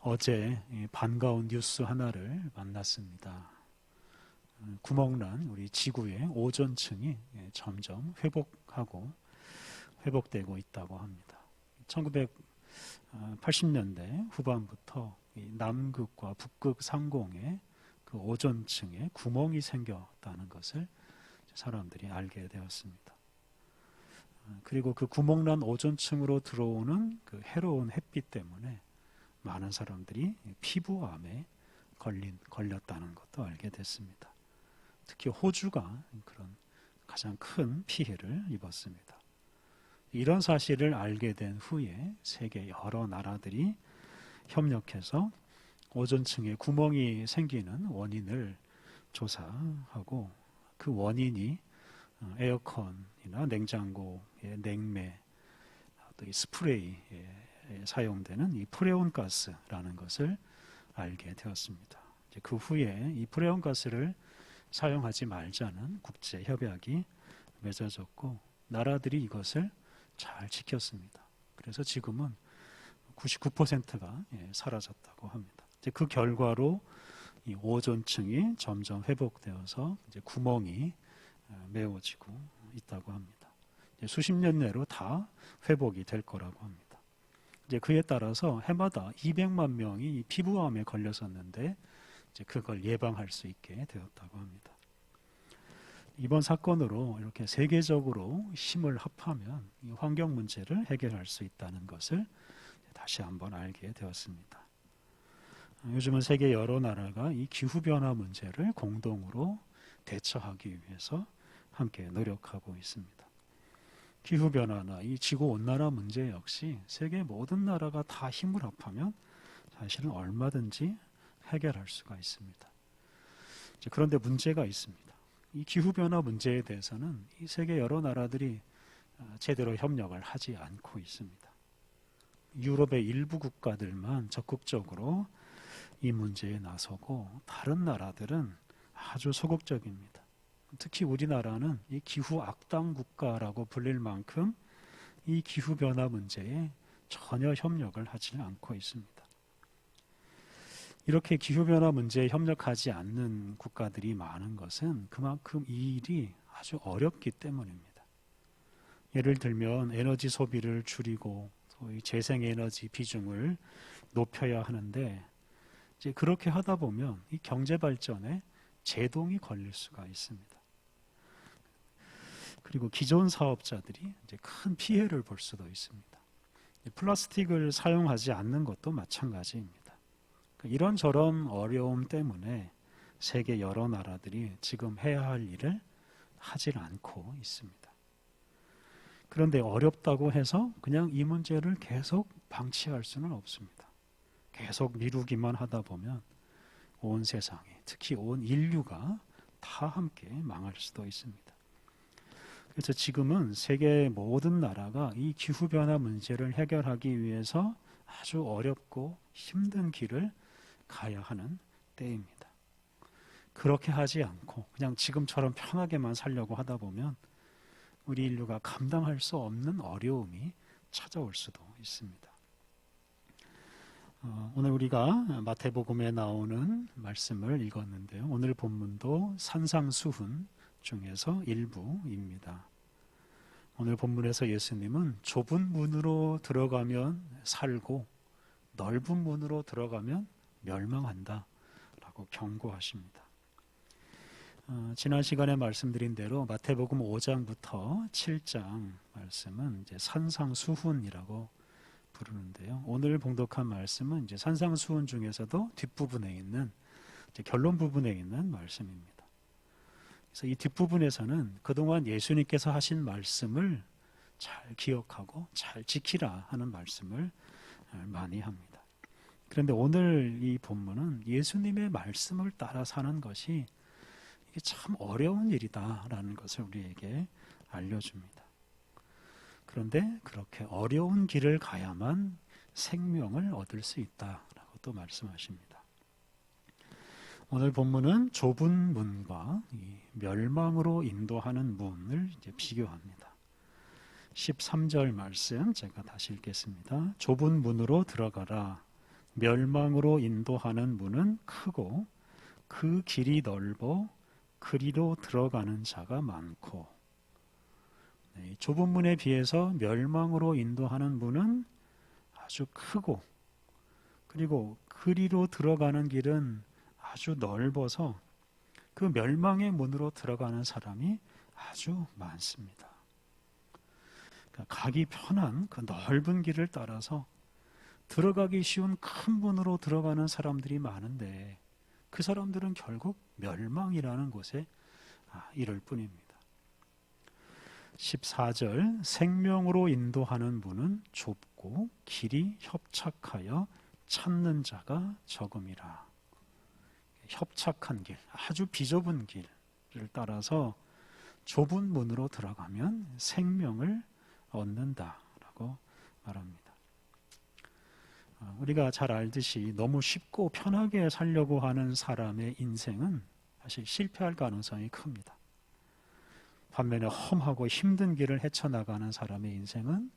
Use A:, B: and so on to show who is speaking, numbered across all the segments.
A: 어제 반가운 뉴스 하나를 만났습니다. 구멍난 우리 지구의 오존층이 점점 회복되고 있다고 합니다. 1980년대 후반부터 남극과 북극 상공에 그 오존층에 구멍이 생겼다는 것을 사람들이 알게 되었습니다. 그리고 그 구멍난 오존층으로 들어오는 그 해로운 햇빛 때문에 많은 사람들이 피부암에 걸렸다는 것도 알게 됐습니다. 특히 호주가 그런 가장 큰 피해를 입었습니다. 이런 사실을 알게 된 후에 세계 여러 나라들이 협력해서 오존층에 구멍이 생기는 원인을 조사하고 그 원인이 에어컨이나 냉장고의 냉매, 또 이 스프레이에 사용되는 이 프레온 가스라는 것을 알게 되었습니다. 그 후에 이 프레온 가스를 사용하지 말자는 국제 협약이 맺어졌고 나라들이 이것을 잘 지켰습니다. 그래서 지금은 99%가 사라졌다고 합니다. 그 결과로 이 오존층이 점점 회복되어서 이제 구멍이 메워지고 있다고 합니다. 수십 년 내로 다 회복이 될 거라고 합니다. 이제 그에 따라서 해마다 200만 명이 피부암에 걸렸었는데 이제 그걸 예방할 수 있게 되었다고 합니다. 이번 사건으로 이렇게 세계적으로 힘을 합하면 이 환경 문제를 해결할 수 있다는 것을 다시 한번 알게 되었습니다. 요즘은 세계 여러 나라가 이 기후변화 문제를 공동으로 대처하기 위해서 함께 노력하고 있습니다. 기후변화나 이 지구온난화 문제 역시 세계 모든 나라가 다 힘을 합하면 사실은 얼마든지 해결할 수가 있습니다. 그런데 문제가 있습니다. 이 기후변화 문제에 대해서는 이 세계 여러 나라들이 제대로 협력을 하지 않고 있습니다. 유럽의 일부 국가들만 적극적으로 이 문제에 나서고 다른 나라들은 아주 소극적입니다. 특히 우리나라는 이 기후 악당 국가라고 불릴 만큼 이 기후변화 문제에 전혀 협력을 하지 않고 있습니다. 이렇게 기후변화 문제에 협력하지 않는 국가들이 많은 것은 그만큼 이 일이 아주 어렵기 때문입니다. 예를 들면 에너지 소비를 줄이고 소위 재생에너지 비중을 높여야 하는데 이제 그렇게 하다 보면 이 경제 발전에 제동이 걸릴 수가 있습니다. 그리고 기존 사업자들이 이제 큰 피해를 볼 수도 있습니다. 플라스틱을 사용하지 않는 것도 마찬가지입니다. 이런저런 어려움 때문에 세계 여러 나라들이 지금 해야 할 일을 하지 않고 있습니다. 그런데 어렵다고 해서 그냥 이 문제를 계속 방치할 수는 없습니다. 계속 미루기만 하다 보면 온 세상에, 특히 온 인류가 다 함께 망할 수도 있습니다. 그래서 지금은 세계 모든 나라가 이 기후변화 문제를 해결하기 위해서 아주 어렵고 힘든 길을 가야 하는 때입니다. 그렇게 하지 않고 그냥 지금처럼 편하게만 살려고 하다 보면 우리 인류가 감당할 수 없는 어려움이 찾아올 수도 있습니다. 오늘 우리가 마태복음에 나오는 말씀을 읽었는데요. 오늘 본문도 산상수훈 중에서 일부입니다. 오늘 본문에서 예수님은 좁은 문으로 들어가면 살고 넓은 문으로 들어가면 멸망한다 라고 경고하십니다. 지난 시간에 말씀드린 대로 마태복음 5장부터 7장 말씀은 이제 산상수훈이라고 부르는데요. 오늘 봉독한 말씀은 이제 산상수훈 중에서도 뒷부분에 있는 이제 결론 부분에 있는 말씀입니다. 그래서 이 뒷부분에서는 그동안 예수님께서 하신 말씀을 잘 기억하고 잘 지키라 하는 말씀을 많이 합니다. 그런데 오늘 이 본문은 예수님의 말씀을 따라 사는 것이 이게 참 어려운 일이다라는 것을 우리에게 알려줍니다. 그런데 그렇게 어려운 길을 가야만 생명을 얻을 수 있다라고 또 말씀하십니다. 오늘 본문은 좁은 문과 이 멸망으로 인도하는 문을 이제 비교합니다. 13절 말씀 제가 다시 읽겠습니다. 좁은 문으로 들어가라. 멸망으로 인도하는 문은 크고 그 길이 넓어 그리로 들어가는 자가 많고. 좁은 문에 비해서 멸망으로 인도하는 문은 아주 크고, 그리고 그리로 들어가는 길은 아주 넓어서 그 멸망의 문으로 들어가는 사람이 아주 많습니다. 그러니까 가기 편한 그 넓은 길을 따라서 들어가기 쉬운 큰 문으로 들어가는 사람들이 많은데, 그 사람들은 결국 멸망이라는 곳에 이를 뿐입니다. 14절, 생명으로 인도하는 문은 좁고 길이 협착하여 찾는 자가 적음이라. 협착한 길, 아주 비좁은 길을 따라서 좁은 문으로 들어가면 생명을 얻는다라고 말합니다. 우리가 잘 알듯이 너무 쉽고 편하게 살려고 하는 사람의 인생은 사실 실패할 가능성이 큽니다. 반면에 험하고 힘든 길을 헤쳐나가는 사람의 인생은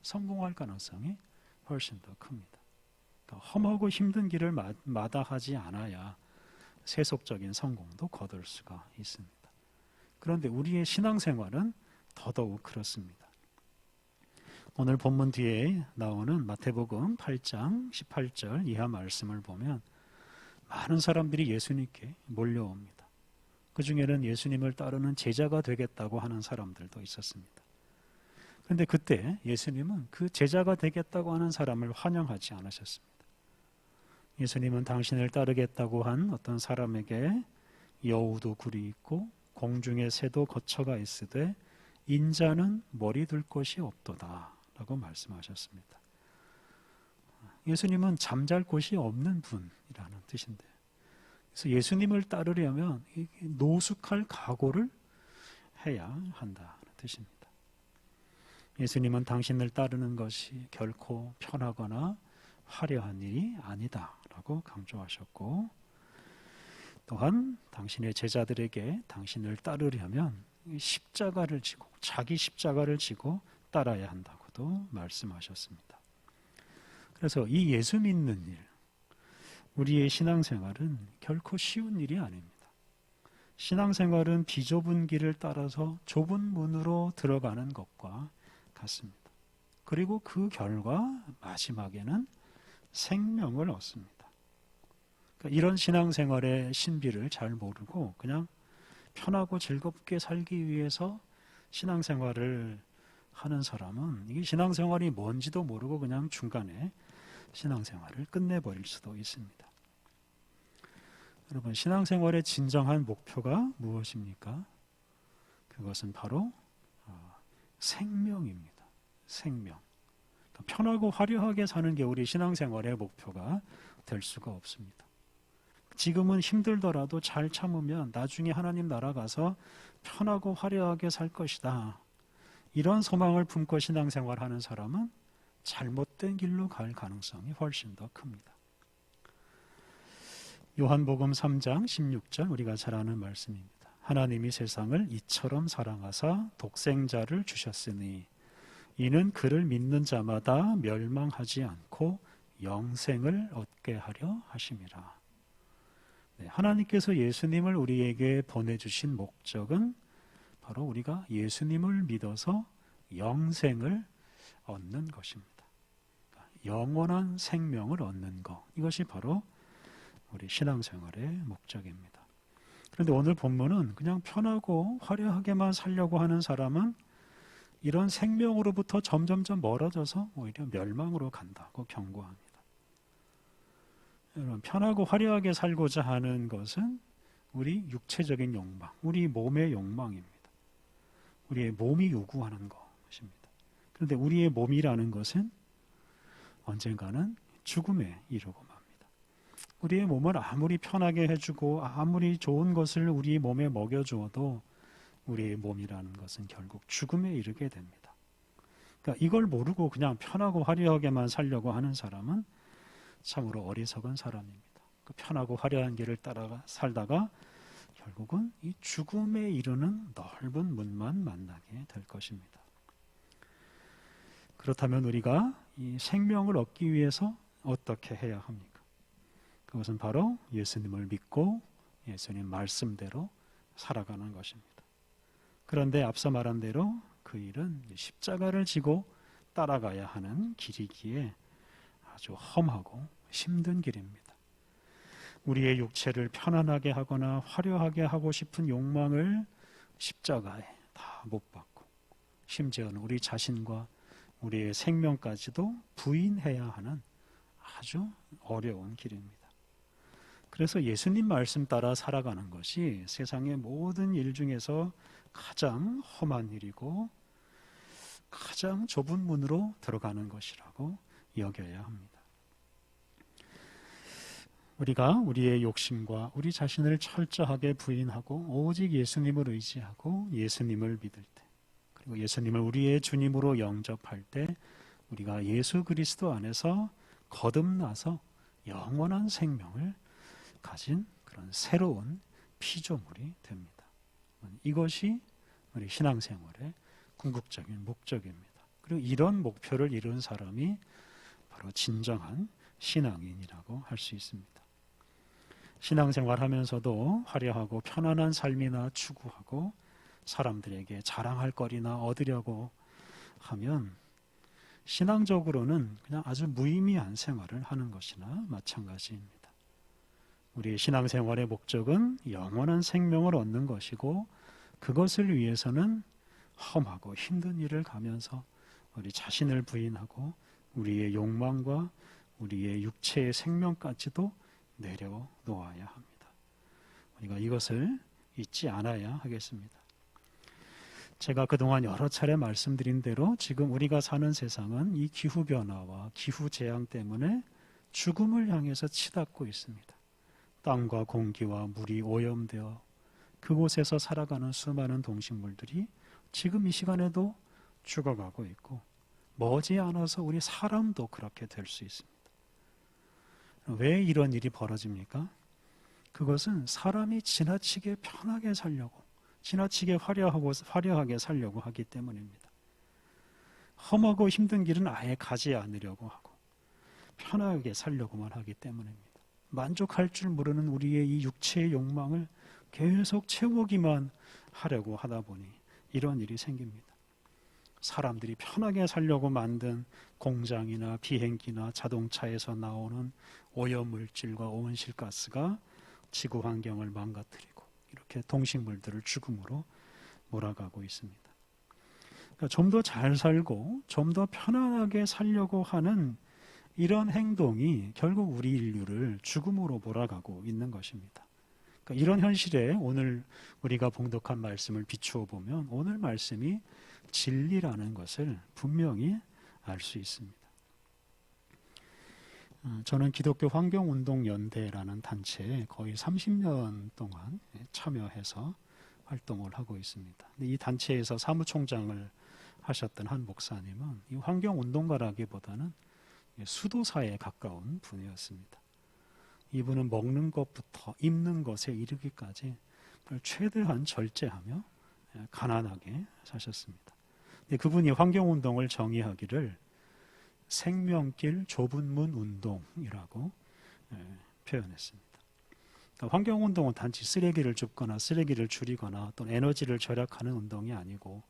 A: 성공할 가능성이 훨씬 더 큽니다. 그러니까 험하고 힘든 길을 마다하지 않아야 세속적인 성공도 거둘 수가 있습니다. 그런데 우리의 신앙생활은 더더욱 그렇습니다. 오늘 본문 뒤에 나오는 마태복음 8장 18절 이하 말씀을 보면 많은 사람들이 예수님께 몰려옵니다. 그 중에는 예수님을 따르는 제자가 되겠다고 하는 사람들도 있었습니다. 그런데 그때 예수님은 그 제자가 되겠다고 하는 사람을 환영하지 않으셨습니다. 예수님은 당신을 따르겠다고 한 어떤 사람에게 여우도 굴이 있고 공중의 새도 거처가 있으되 인자는 머리 둘 곳이 없도다 라고 말씀하셨습니다. 예수님은 잠잘 곳이 없는 분이라는 뜻인데요. 그래서 예수님을 따르려면 노숙할 각오를 해야 한다는 뜻입니다. 예수님은 당신을 따르는 것이 결코 편하거나 화려한 일이 아니다라고 강조하셨고, 또한 당신의 제자들에게 당신을 따르려면 십자가를 지고 자기 십자가를 지고 따라야 한다고도 말씀하셨습니다. 그래서 이 예수 믿는 일, 우리의 신앙생활은 결코 쉬운 일이 아닙니다. 신앙생활은 비좁은 길을 따라서 좁은 문으로 들어가는 것과 같습니다. 그리고 그 결과 마지막에는 생명을 얻습니다. 그러니까 이런 신앙생활의 신비를 잘 모르고 그냥 편하고 즐겁게 살기 위해서 신앙생활을 하는 사람은 이게 신앙생활이 뭔지도 모르고 그냥 중간에 신앙생활을 끝내버릴 수도 있습니다. 여러분, 신앙생활의 진정한 목표가 무엇입니까? 그것은 바로 생명입니다. 생명. 그러니까 편하고 화려하게 사는 게 우리 신앙생활의 목표가 될 수가 없습니다. 지금은 힘들더라도 잘 참으면 나중에 하나님 나라 가서 편하고 화려하게 살 것이다. 이런 소망을 품고 신앙생활하는 사람은 잘못된 길로 갈 가능성이 훨씬 더 큽니다. 요한복음 3장 16절 우리가 잘 아는 말씀입니다. 하나님이 세상을 이처럼 사랑하사 독생자를 주셨으니 이는 그를 믿는 자마다 멸망하지 않고 영생을 얻게 하려 하심이라. 하나님께서 예수님을 우리에게 보내주신 목적은 바로 우리가 예수님을 믿어서 영생을 얻는 것입니다. 영원한 생명을 얻는 것, 이것이 바로 우리 신앙생활의 목적입니다. 그런데 오늘 본문은 그냥 편하고 화려하게만 살려고 하는 사람은 이런 생명으로부터 점점점 멀어져서 오히려 멸망으로 간다고 경고합니다. 여러분, 편하고 화려하게 살고자 하는 것은 우리 육체적인 욕망, 우리 몸의 욕망입니다. 우리의 몸이 요구하는 것입니다. 그런데 우리의 몸이라는 것은 언젠가는 죽음에 이르고 맙니다. 우리의 몸을 아무리 편하게 해주고 아무리 좋은 것을 우리 몸에 먹여주어도 우리의 몸이라는 것은 결국 죽음에 이르게 됩니다. 그러니까 이걸 모르고 그냥 편하고 화려하게만 살려고 하는 사람은 참으로 어리석은 사람입니다. 그 편하고 화려한 길을 따라 살다가 결국은 이 죽음에 이르는 넓은 문만 만나게 될 것입니다. 그렇다면 우리가 이 생명을 얻기 위해서 어떻게 해야 합니까? 그것은 바로 예수님을 믿고 예수님 말씀대로 살아가는 것입니다. 그런데 앞서 말한 대로 그 일은 십자가를 지고 따라가야 하는 길이기에 아주 험하고 힘든 길입니다. 우리의 육체를 편안하게 하거나 화려하게 하고 싶은 욕망을 십자가에 다 못 박고 심지어는 우리 자신과 우리의 생명까지도 부인해야 하는 아주 어려운 길입니다. 그래서 예수님 말씀 따라 살아가는 것이 세상의 모든 일 중에서 가장 험한 일이고 가장 좁은 문으로 들어가는 것이라고 여겨야 합니다. 우리가 우리의 욕심과 우리 자신을 철저하게 부인하고 오직 예수님을 의지하고 예수님을 믿을 때, 그리고 예수님을 우리의 주님으로 영접할 때 우리가 예수 그리스도 안에서 거듭나서 영원한 생명을 가진 그런 새로운 피조물이 됩니다. 이것이 우리 신앙생활의 궁극적인 목적입니다. 그리고 이런 목표를 이룬 사람이 바로 진정한 신앙인이라고 할 수 있습니다. 신앙생활 하면서도 화려하고 편안한 삶이나 추구하고 사람들에게 자랑할 거리나 얻으려고 하면 신앙적으로는 그냥 아주 무의미한 생활을 하는 것이나 마찬가지입니다. 우리의 신앙생활의 목적은 영원한 생명을 얻는 것이고 그것을 위해서는 험하고 힘든 일을 가면서 우리 자신을 부인하고 우리의 욕망과 우리의 육체의 생명까지도 내려놓아야 합니다. 우리가 이것을 잊지 않아야 하겠습니다. 제가 그동안 여러 차례 말씀드린 대로 지금 우리가 사는 세상은 이 기후변화와 기후재앙 때문에 죽음을 향해서 치닫고 있습니다. 땅과 공기와 물이 오염되어 그곳에서 살아가는 수많은 동식물들이 지금 이 시간에도 죽어가고 있고 머지않아서 우리 사람도 그렇게 될 수 있습니다. 왜 이런 일이 벌어집니까? 그것은 사람이 지나치게 편하게 살려고, 지나치게 화려하게 살려고 하기 때문입니다. 험하고 힘든 길은 아예 가지 않으려고 하고 편하게 살려고만 하기 때문입니다. 만족할 줄 모르는 우리의 이 육체의 욕망을 계속 채우기만 하려고 하다 보니 이런 일이 생깁니다. 사람들이 편하게 살려고 만든 공장이나 비행기나 자동차에서 나오는 오염물질과 온실가스가 지구 환경을 망가뜨리고 이렇게 동식물들을 죽음으로 몰아가고 있습니다. 그러니까 좀 더 잘 살고 좀 더 편안하게 살려고 하는 이런 행동이 결국 우리 인류를 죽음으로 몰아가고 있는 것입니다. 그러니까 이런 현실에 오늘 우리가 봉독한 말씀을 비추어 보면 오늘 말씀이 진리라는 것을 분명히 알 수 있습니다. 저는 기독교 환경운동연대라는 단체에 거의 30년 동안 참여해서 활동을 하고 있습니다. 이 단체에서 사무총장을 하셨던 한 목사님은 이 환경운동가라기보다는 수도사에 가까운 분이었습니다. 이분은 먹는 것부터 입는 것에 이르기까지 최대한 절제하며 가난하게 사셨습니다. 그분이 환경운동을 정의하기를 생명길 좁은 문 운동이라고 표현했습니다. 그러니까 환경운동은 단지 쓰레기를 줍거나 쓰레기를 줄이거나 또는 에너지를 절약하는 운동이 아니고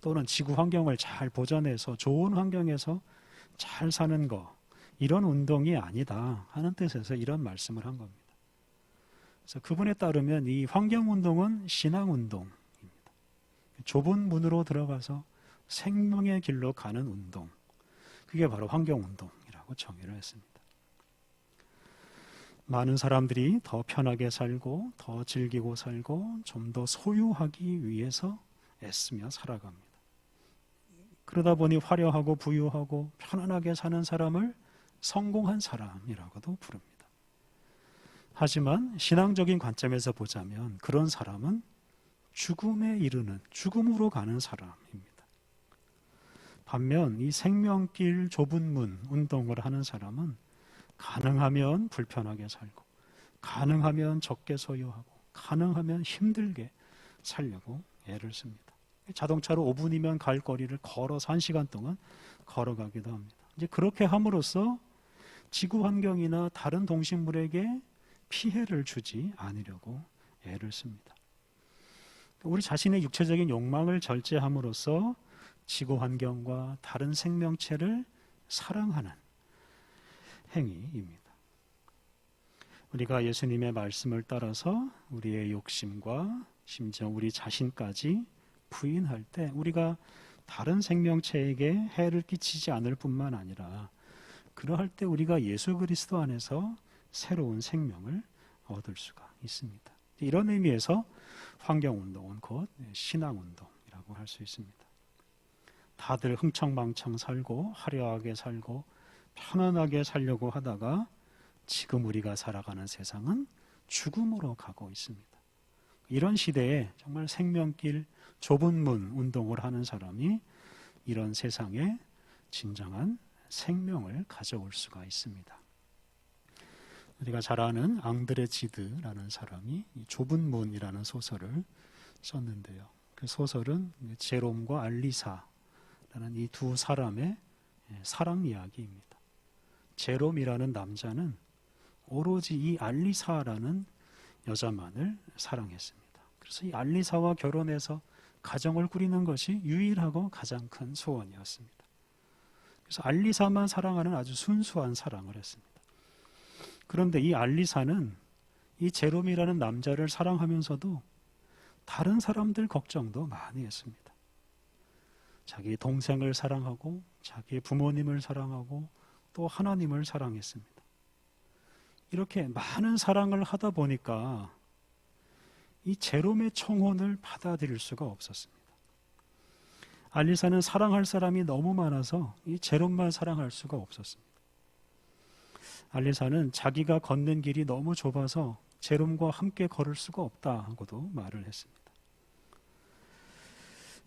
A: 또는 지구 환경을 잘 보존해서 좋은 환경에서 잘 사는 거 이런 운동이 아니다 하는 뜻에서 이런 말씀을 한 겁니다. 그래서 그분에 따르면 이 환경운동은 신앙운동입니다. 좁은 문으로 들어가서 생명의 길로 가는 운동, 그게 바로 환경운동이라고 정의를 했습니다. 많은 사람들이 더 편하게 살고 더 즐기고 살고 좀 더 소유하기 위해서 애쓰며 살아갑니다. 그러다 보니 화려하고 부유하고 편안하게 사는 사람을 성공한 사람이라고도 부릅니다. 하지만 신앙적인 관점에서 보자면 그런 사람은 죽음에 이르는, 죽음으로 가는 사람입니다. 반면 이 생명길 좁은 문 운동을 하는 사람은 가능하면 불편하게 살고 가능하면 적게 소유하고 가능하면 힘들게 살려고 애를 씁니다. 자동차로 5분이면 갈 거리를 걸어서 1시간 동안 걸어가기도 합니다. 이제 그렇게 함으로써 지구 환경이나 다른 동식물에게 피해를 주지 않으려고 애를 씁니다. 우리 자신의 육체적인 욕망을 절제함으로써 지구 환경과 다른 생명체를 사랑하는 행위입니다. 우리가 예수님의 말씀을 따라서 우리의 욕심과 심지어 우리 자신까지 부인할 때 우리가 다른 생명체에게 해를 끼치지 않을 뿐만 아니라 그러할 때 우리가 예수 그리스도 안에서 새로운 생명을 얻을 수가 있습니다. 이런 의미에서 환경운동은 곧 신앙운동이라고 할 수 있습니다. 다들 흥청망청 살고 화려하게 살고 편안하게 살려고 하다가 지금 우리가 살아가는 세상은 죽음으로 가고 있습니다. 이런 시대에 정말 생명길 좁은 문 운동을 하는 사람이 이런 세상에 진정한 생명을 가져올 수가 있습니다. 우리가 잘 아는 앙드레지드라는 사람이 좁은 문이라는 소설을 썼는데요. 그 소설은 제롬과 알리사라는 이 두 사람의 사랑 이야기입니다. 제롬이라는 남자는 오로지 이 알리사라는 여자만을 사랑했습니다. 그래서 이 알리사와 결혼해서 가정을 꾸리는 것이 유일하고 가장 큰 소원이었습니다. 그래서 알리사만 사랑하는 아주 순수한 사랑을 했습니다. 그런데 이 알리사는 이 제롬이라는 남자를 사랑하면서도 다른 사람들 걱정도 많이 했습니다. 자기 동생을 사랑하고 자기 부모님을 사랑하고 또 하나님을 사랑했습니다. 이렇게 많은 사랑을 하다 보니까 이 제롬의 청혼을 받아들일 수가 없었습니다. 알리사는 사랑할 사람이 너무 많아서 이 제롬만 사랑할 수가 없었습니다. 알리사는 자기가 걷는 길이 너무 좁아서 제롬과 함께 걸을 수가 없다 하고도 말을 했습니다.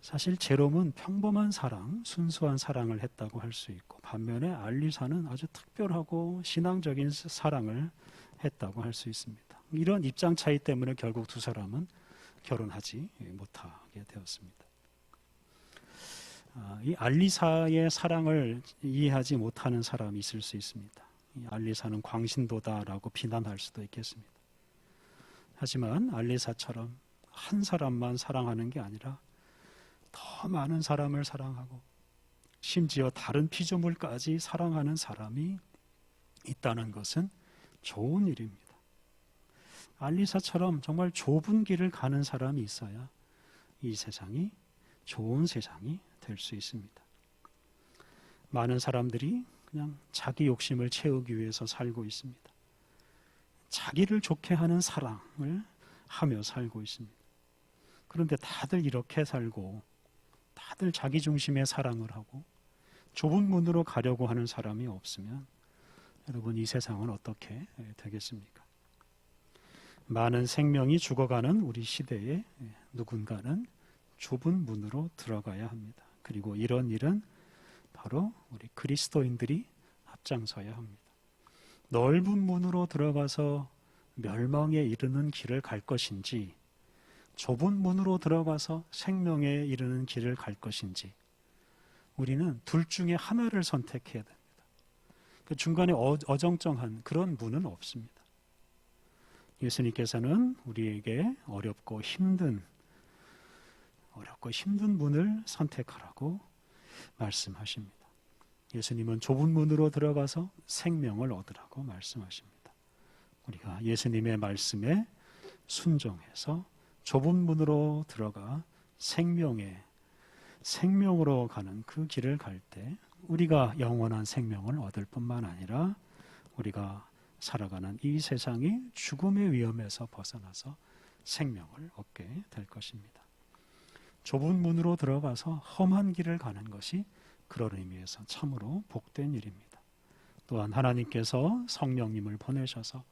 A: 사실 제롬은 평범한 사랑, 순수한 사랑을 했다고 할 수 있고 반면에 알리사는 아주 특별하고 신앙적인 사랑을 했다고 할 수 있습니다. 이런 입장 차이 때문에 결국 두 사람은 결혼하지 못하게 되었습니다. 이 알리사의 사랑을 이해하지 못하는 사람이 있을 수 있습니다. 이 알리사는 광신도다라고 비난할 수도 있겠습니다. 하지만 알리사처럼 한 사람만 사랑하는 게 아니라 더 많은 사람을 사랑하고 심지어 다른 피조물까지 사랑하는 사람이 있다는 것은 좋은 일입니다. 알리사처럼 정말 좁은 길을 가는 사람이 있어야 이 세상이 좋은 세상이 될 수 있습니다. 많은 사람들이 그냥 자기 욕심을 채우기 위해서 살고 있습니다. 자기를 좋게 하는 사랑을 하며 살고 있습니다. 그런데 다들 이렇게 살고 다들 자기 중심의 사랑을 하고 좁은 문으로 가려고 하는 사람이 없으면 여러분 이 세상은 어떻게 되겠습니까? 많은 생명이 죽어가는 우리 시대에 누군가는 좁은 문으로 들어가야 합니다. 그리고 이런 일은 바로 우리 그리스도인들이 앞장서야 합니다. 넓은 문으로 들어가서 멸망에 이르는 길을 갈 것인지 좁은 문으로 들어가서 생명에 이르는 길을 갈 것인지 우리는 둘 중에 하나를 선택해야 됩니다. 그 중간에 어정쩡한 그런 문은 없습니다. 예수님께서는 우리에게 어렵고 힘든 문을 선택하라고 말씀하십니다. 예수님은 좁은 문으로 들어가서 생명을 얻으라고 말씀하십니다. 우리가 예수님의 말씀에 순종해서 좁은 문으로 들어가 생명으로 가는 그 길을 갈 때 우리가 영원한 생명을 얻을 뿐만 아니라 우리가 살아가는 이 세상이 죽음의 위험에서 벗어나서 생명을 얻게 될 것입니다. 좁은 문으로 들어가서 험한 길을 가는 것이 그런 의미에서 참으로 복된 일입니다. 또한 하나님께서 성령님을 보내셔서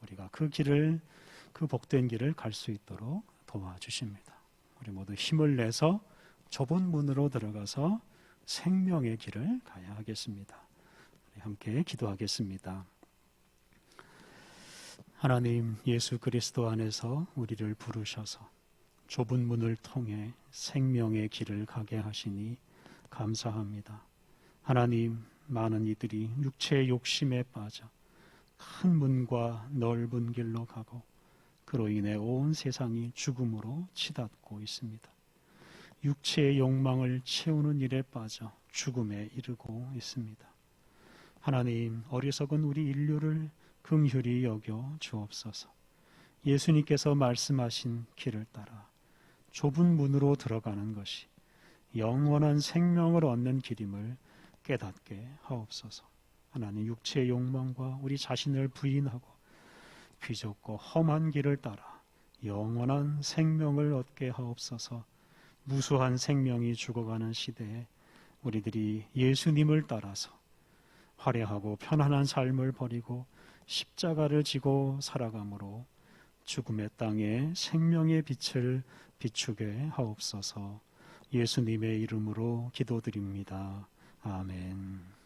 A: 우리가 그 복된 길을 갈 수 있도록 도와주십니다. 우리 모두 힘을 내서 좁은 문으로 들어가서 생명의 길을 가야 하겠습니다. 우리 함께 기도하겠습니다. 하나님, 예수 그리스도 안에서 우리를 부르셔서 좁은 문을 통해 생명의 길을 가게 하시니 감사합니다. 하나님, 많은 이들이 육체의 욕심에 빠져 큰 문과 넓은 길로 가고 그로 인해 온 세상이 죽음으로 치닫고 있습니다. 육체의 욕망을 채우는 일에 빠져 죽음에 이르고 있습니다. 하나님, 어리석은 우리 인류를 긍휼히 여겨 주옵소서. 예수님께서 말씀하신 길을 따라 좁은 문으로 들어가는 것이 영원한 생명을 얻는 길임을 깨닫게 하옵소서. 하나님, 육체의 욕망과 우리 자신을 부인하고 비좁고 험한 길을 따라 영원한 생명을 얻게 하옵소서. 무수한 생명이 죽어가는 시대에 우리들이 예수님을 따라서 화려하고 편안한 삶을 버리고 십자가를 지고 살아감으로 죽음의 땅에 생명의 빛을 비추게 하옵소서. 예수님의 이름으로 기도드립니다. 아멘.